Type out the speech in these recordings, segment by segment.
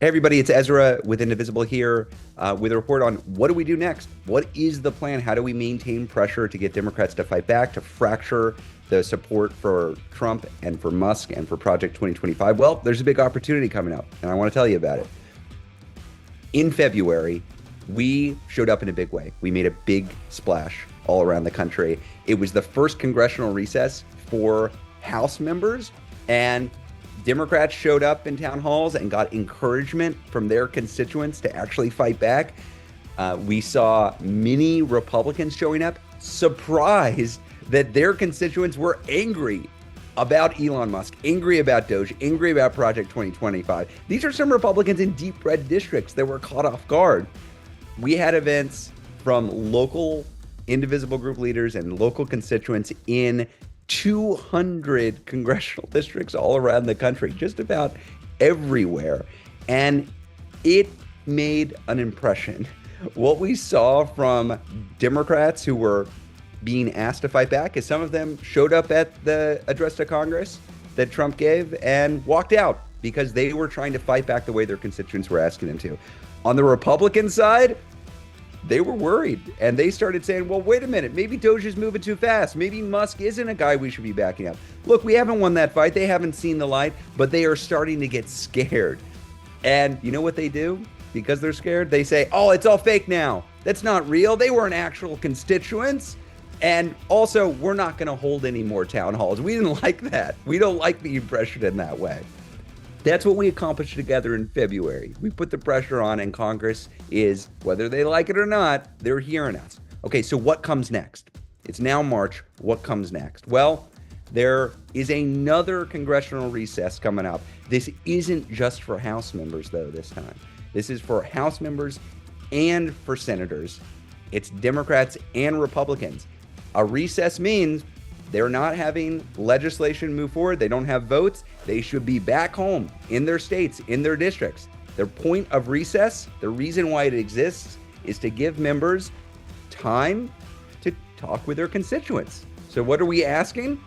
Hey everybody, it's Ezra with Indivisible here with a report on what do we do next? What is the plan? How do we maintain pressure to get Democrats to fight back, to fracture the support for Trump and for Musk and for Project 2025? Well, there's a big opportunity coming up, and I want to tell you about it. In February, we showed up in a big way. We made a big splash all around the country. It was the first congressional recess for House members, and Democrats showed up in town halls and got encouragement from their constituents to actually fight back. We saw many Republicans showing up, surprised that their constituents were angry about Elon Musk, angry about Doge, angry about Project 2025. These are some Republicans in deep red districts that were caught off guard. We had events from local Indivisible group leaders and local constituents in 200 congressional districts all around the country, just about everywhere. And it made an impression. What we saw from Democrats who were being asked to fight back is some of them showed up at the address to Congress that Trump gave and walked out because they were trying to fight back the way their constituents were asking them to. On the Republican side, they were worried and they started saying, well, wait a minute, maybe Doge is moving too fast. Maybe Musk isn't a guy we should be backing up. Look, we haven't won that fight. They haven't seen the light, but they are starting to get scared. And you know what they do? Because they're scared, they say, oh, it's all fake now. That's not real. They weren't actual constituents. And also, we're not going to hold any more town halls. We didn't like that. We don't like being pressured in that way. That's what we accomplished together in February. We put the pressure on, and Congress is, whether they like it or not, they're hearing us. Okay, so what comes next? It's now March. What comes next? Well, there is another congressional recess coming up. This isn't just for House members, though, this time. This is for House members and for senators. It's Democrats and Republicans. A recess means they're not having legislation move forward. They don't have votes. They should be back home in their states, in their districts. Their point of recess, the reason why it exists, is to give members time to talk with their constituents. So what are we asking?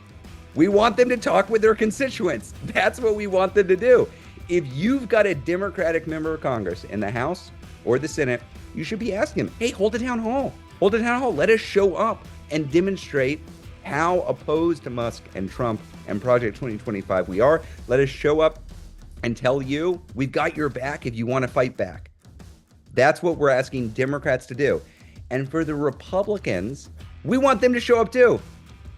We want them to talk with their constituents. That's what we want them to do. If you've got a Democratic member of Congress in the House or the Senate, you should be asking them, hey, hold a town hall. Hold a town hall. Let us show up and demonstrate how opposed to Musk and Trump and Project 2025 we are. Let us show up and tell you we've got your back if you want to fight back. That's what we're asking Democrats to do. And for the Republicans, we want them to show up too.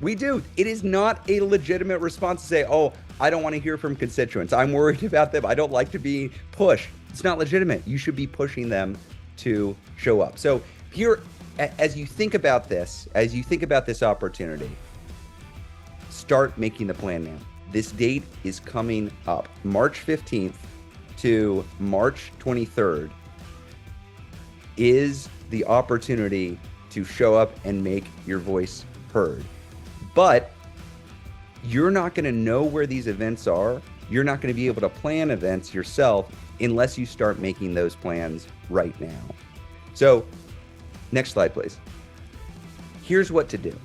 We do. It is not a legitimate response to say, oh, I don't want to hear from constituents. I'm worried about them. I don't like to be pushed. It's not legitimate. You should be pushing them to show up. So here, as you think about this, opportunity, start making the plan now. This date is coming up. March 15th to March 23rd is the opportunity to show up and make your voice heard. But you're not going to know where these events are. You're not going to be able to plan events yourself unless you start making those plans right now. So, next slide, please. Here's what to do.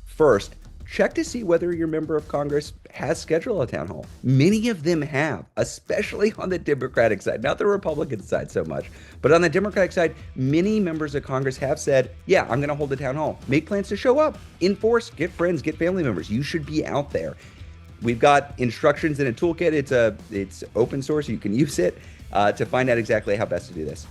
First, check to see whether your member of Congress has scheduled a town hall. Many of them have, especially on the Democratic side, not the Republican side so much, but on the Democratic side, many members of Congress have said, yeah, I'm going to hold a town hall. Make plans to show up, enforce, get friends, get family members. You should be out there. We've got instructions in a toolkit. It's open source. You can use it to find out exactly how best to do this.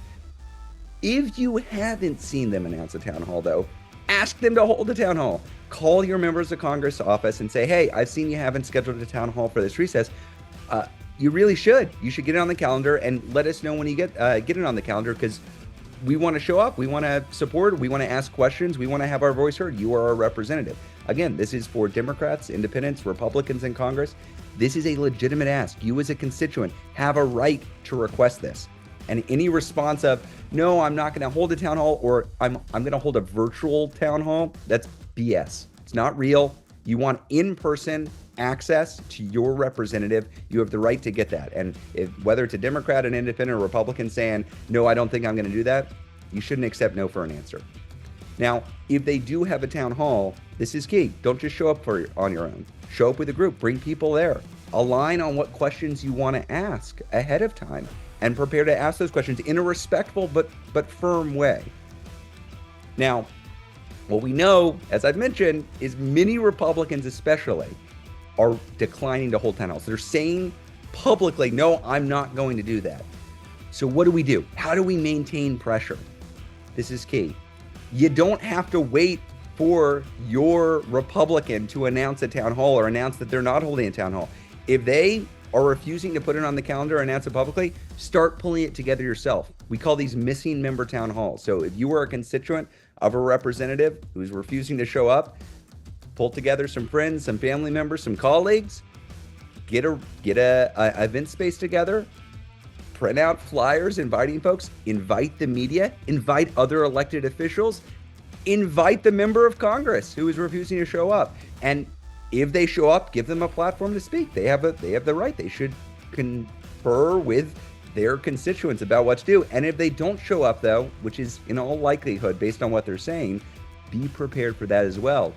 If you haven't seen them announce a town hall, though, ask them to hold a town hall. Call your members of Congress office and say, hey, I've seen you haven't scheduled a town hall for this recess. You really should. You should get it on the calendar and let us know when you get it on the calendar, because we want to show up. We want to support. We want to ask questions. We want to have our voice heard. You are our representative. Again, this is for Democrats, independents, Republicans in Congress. This is a legitimate ask. You as a constituent have a right to request this. And any response of, no, I'm not going to hold a town hall, or I'm going to hold a virtual town hall, that's BS. It's not real. You want in-person access to your representative. You have the right to get that. And whether it's a Democrat, an independent, or Republican saying, no, I don't think I'm going to do that, you shouldn't accept no for an answer. Now, if they do have a town hall, this is key. Don't just show up on your own. Show up with a group. Bring people there. Align on what questions you want to ask ahead of time and prepare to ask those questions in a respectful but firm way. Now, what we know, as I've mentioned, is many Republicans especially are declining to hold town halls. They're saying publicly, no, I'm not going to do that. So what do we do? How do we maintain pressure? This is key. You don't have to wait for your Republican to announce a town hall or announce that they're not holding a town hall. If they are refusing to put it on the calendar or announce it publicly, start pulling it together yourself. We call these missing member town halls. So if you are a constituent of a representative who's refusing to show up, pull together some friends, some family members, some colleagues, get a event space together, print out flyers inviting folks, invite the media, invite other elected officials, invite the member of Congress who is refusing to show up. And if they show up, give them a platform to speak. They have the right. They should confer with their constituents about what to do. And if they don't show up, though, which is in all likelihood based on what they're saying, be prepared for that as well.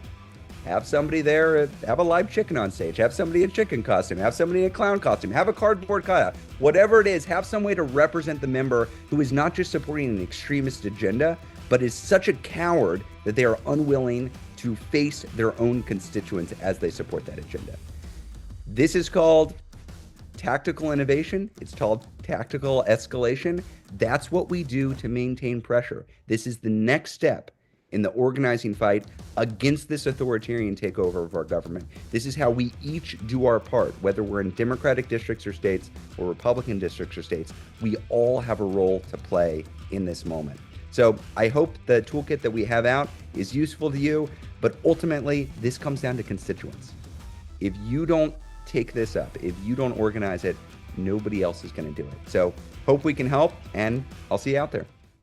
Have somebody there, have a live chicken on stage, have somebody in a chicken costume, have somebody in a clown costume, have a cardboard cutout, whatever it is, have some way to represent the member who is not just supporting an extremist agenda, but is such a coward that they are unwilling to face their own constituents as they support that agenda. This is called tactical innovation. It's called tactical escalation. That's what we do to maintain pressure. This is the next step in the organizing fight against this authoritarian takeover of our government. This is how we each do our part, whether we're in Democratic districts or states or Republican districts or states. We all have a role to play in this moment. So I hope the toolkit that we have out is useful to you, but ultimately this comes down to constituents. If you don't take this up, if you don't organize it, nobody else is going to do it. So hope we can help, and I'll see you out there.